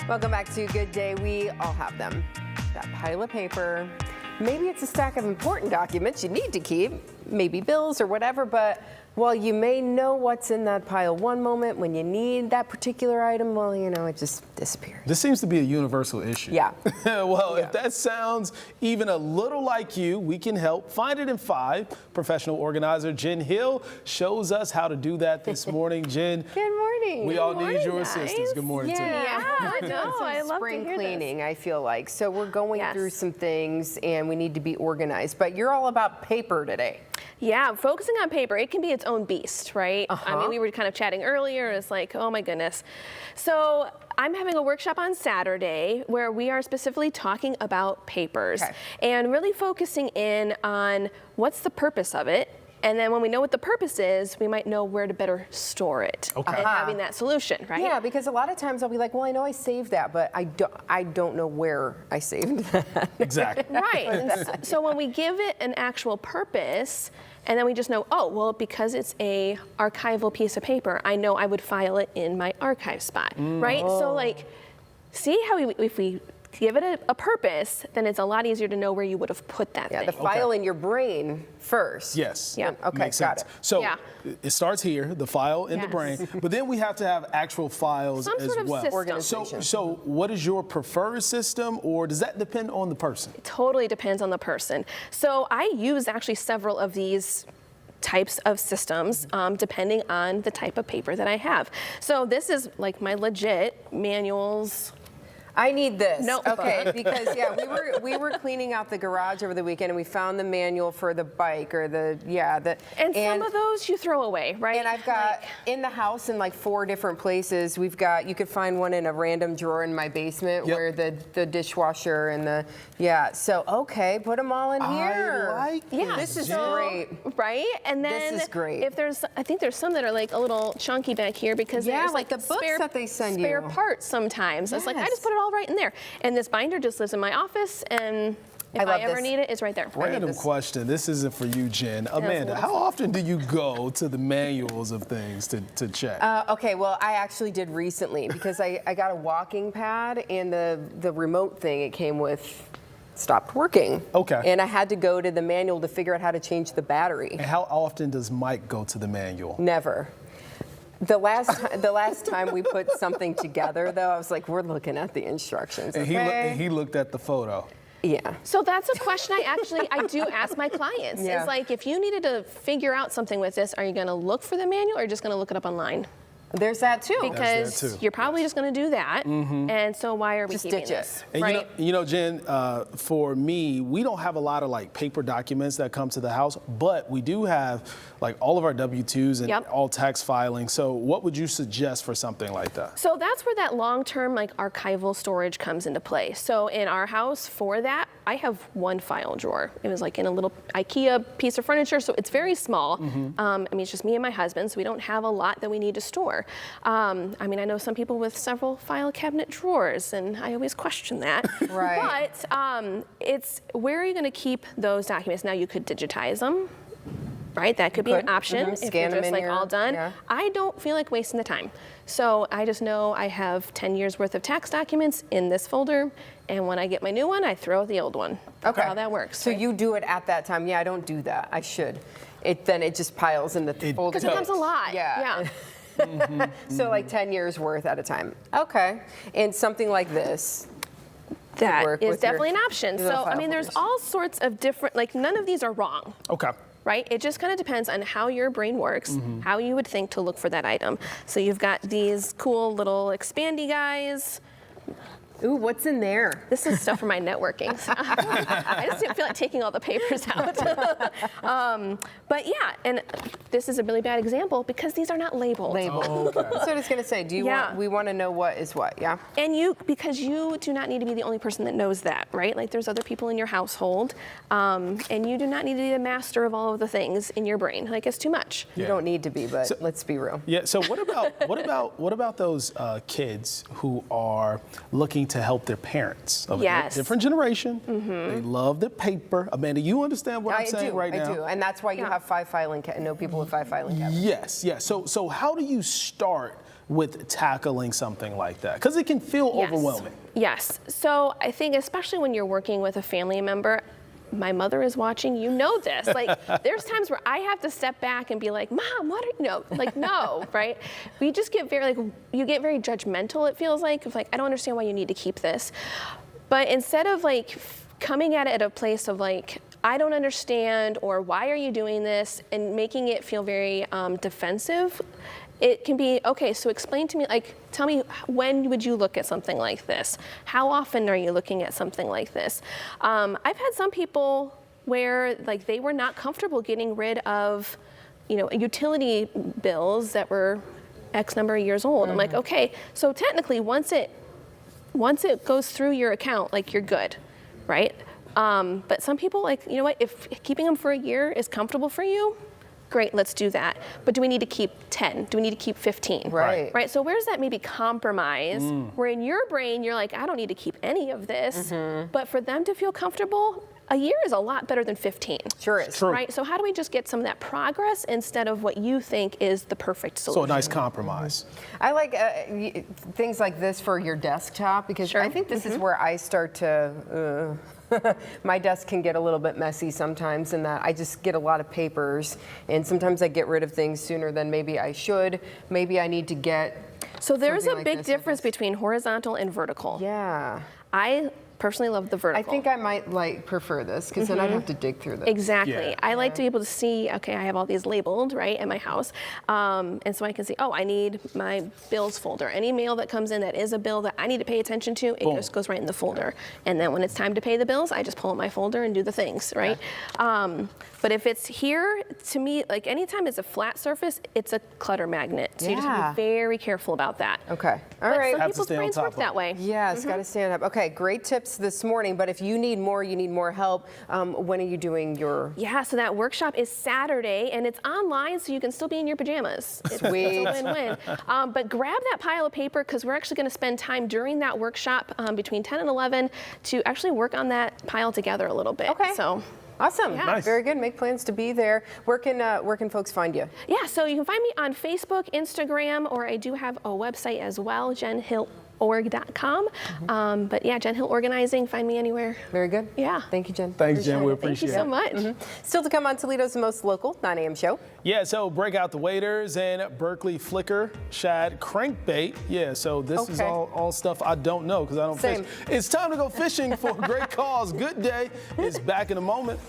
Welcome back to Good Day. We all have them. That pile of paper. Maybe it's a stack of important documents you need to keep, maybe bills or whatever, but while you may know what's in that pile one moment, when you need that particular item, well, you know, it just disappears. This seems to be a universal issue. Yeah. Well, if that sounds even a little like you, we can help. Find it in 5. Professional organizer Jen Hill shows us how to do that this morning. Jen. Good morning. We all need your assistance. Good morning to you. We're doing some I love to spring hear cleaning, this. I feel like. So we're going through some things and we need to be organized. But you're all about paper today. Yeah, focusing on paper, it can be its own beast, right? I mean, we were kind of chatting earlier, it's like, oh my goodness. So I'm having a workshop on Saturday where we are specifically talking about papers and really focusing in on what's the purpose of it. And then when we know what the purpose is, we might know where to better store it and having that solution, right? Yeah, because a lot of times I'll be like, well, I know I saved that, but I don't know where I saved that. Exactly. Right. And so when we give it an actual purpose, and then we just know, oh, well, because it's a archival piece of paper, I know I would file it in my archive spot, right? So like, see how if we give it a purpose, then it's a lot easier to know where you would have put that thing. The file in your brain first. Yes. Yeah. Okay, Makes got sense. it. So it starts here, the file in the brain, but then we have to have actual files Some as sort of well. system. Organization. So what is your preferred system, or does that depend on the person? It totally depends on the person. So I use actually several of these types of systems depending on the type of paper that I have. So this is like my legit manuals. I need this. No. Okay, because we were cleaning out the garage over the weekend and we found the manual for the bike or And some of those you throw away, right? And I've got in the house in like 4 different places. We've got, you could find one in a random drawer in my basement where the dishwasher and so okay, put them all in here. I like This is great. Right? And then This is great. if I think there's some that are like a little chunky back here because there's like the books that they send spare you. parts sometimes. It's like, I just put it all right in there. And this binder just lives in my office, and if I ever need it, it's right there. Random question. This isn't for you, Jen. Amanda, how often do you go to the manuals of things to check? Okay, well, I actually did recently because I got a walking pad and the remote thing it came with stopped working. Okay. And I had to go to the manual to figure out how to change the battery. And how often does Mike go to the manual? Never. The last time we put something together, though, I was like, we're looking at the instructions. And he looked at the photo. Yeah. So that's a question I do ask my clients. It's like, if you needed to figure out something with this, are you going to look for the manual or just going to look it up online? There's that too. Because you're probably just going to do that. And so why are we Just keeping ditch this? it. And Right? you know, Jen, for me, we don't have a lot of like paper documents that come to the house, but we do have like all of our W-2s and all tax filing. So what would you suggest for something like that? So that's where that long-term like archival storage comes into play. So in our house for that, I have one file drawer. It was like in a little IKEA piece of furniture, so it's very small. I mean, it's just me and my husband, so we don't have a lot that we need to store. I mean, I know some people with several file cabinet drawers, and I always question that. Right. But it's where are you going to keep those documents? Now, you could digitize them. Right, that could be an option if Scan you're them just in like here. all done. Yeah. I don't feel like wasting the time. So I just know I have 10 years worth of tax documents in this folder, and when I get my new one, I throw out the old one. Okay. That's how that works. So right? you do it at that time. Yeah, I don't do that. I should. Then it just piles in the folder. Because it becomes a lot. Yeah. So like 10 years worth at a time. Okay. And something like this. That work is with your definitely an option. little So, I file mean, there's folders. all sorts of different, like none of these are wrong. Okay. Right? It just kind of depends on how your brain works, how you would think to look for that item. So you've got these cool little expandy guys. Ooh, what's in there? This is stuff for my networking. I just didn't feel like taking all the papers out. But yeah, and this is a really bad example because these are not labeled. Label. That's what I was going to say. Do you want, we want to know what is what, yeah? And because you do not need to be the only person that knows that, right? Like there's other people in your household, and you do not need to be the master of all of the things in your brain. Like it's too much. You don't need to be, but let's be real. Yeah. So what about those kids who are looking to help their parents of a different generation? They love the paper. Amanda, you understand what I'm saying right now? I do, and that's why you have 5 filing. Know people with 5 filing cabinets. Yes. So how do you start with tackling something like that? Because it can feel overwhelming. Yes. So I think especially when you're working with a family member, my mother is watching, you know this. Like, there's times where I have to step back and be like, Mom, what are you, no, like, no, right? We just get very, like, you get very judgmental, it feels like, of like, I don't understand why you need to keep this. But instead of like coming at it at a place of like, I don't understand, or why are you doing this, and making it feel very defensive, it can be, okay, so explain to me, like, tell me, when would you look at something like this? How often are you looking at something like this? I've had some people where, like, they were not comfortable getting rid of, you know, utility bills that were X number of years old. I'm like, okay, so technically, once it goes through your account, like, you're good, right? But some people, like, you know what, if keeping them for a year is comfortable for you, great, let's do that. But do we need to keep 10? Do we need to keep 15? Right. So where's that maybe compromise where in your brain you're like, I don't need to keep any of this, but for them to feel comfortable, a year is a lot better than 15. Sure is. True. Right? So how do we just get some of that progress instead of what you think is the perfect solution? So a nice compromise. I like things like this for your desktop, because I think this is where I start to, my desk can get a little bit messy sometimes, in that I just get a lot of papers, and sometimes I get rid of things sooner than maybe I should. Maybe I need to get So there's a something like big this. difference between horizontal and vertical. Yeah. I personally love the vertical. I think I might prefer this, because then I'd have to dig through this. Exactly. Yeah. I like to be able to see, okay, I have all these labeled, right, in my house. And so I can see, oh, I need my bills folder. Any mail that comes in that is a bill that I need to pay attention to, it just goes right in the folder. And then when it's time to pay the bills, I just pull up my folder and do the things, right? But if it's here, to me, like, anytime it's a flat surface, it's a clutter magnet. So you just have to be very careful about that. Okay. All But right. some Have to people's stay on brains top work of that it. way. Yes, got to stand up. Okay, great tips this morning, but if you need more help, when are you doing your... Yeah, so that workshop is Saturday, and it's online, so you can still be in your pajamas. It's a win-win. But grab that pile of paper, because we're actually going to spend time during that workshop between 10 and 11 to actually work on that pile together a little bit. Okay. So. Awesome. Yeah. Nice. Very good. Make plans to be there. Where can folks find you? Yeah, so you can find me on Facebook, Instagram, or I do have a website as well, jenhillorg.com. But yeah, Jen Hill Organizing, find me anywhere. Very good. Yeah. Thank you, Jen. Thanks, Jen. We appreciate it. Thank you so much. Still to come on Toledo's most local 9 a.m. show. Yeah, so break out the waders and Berkeley Flicker Shad Crankbait. Yeah, so this is Okay. all stuff I don't know, because I don't Same. fish. It's time to go fishing for a great cause. Good day is back in a moment.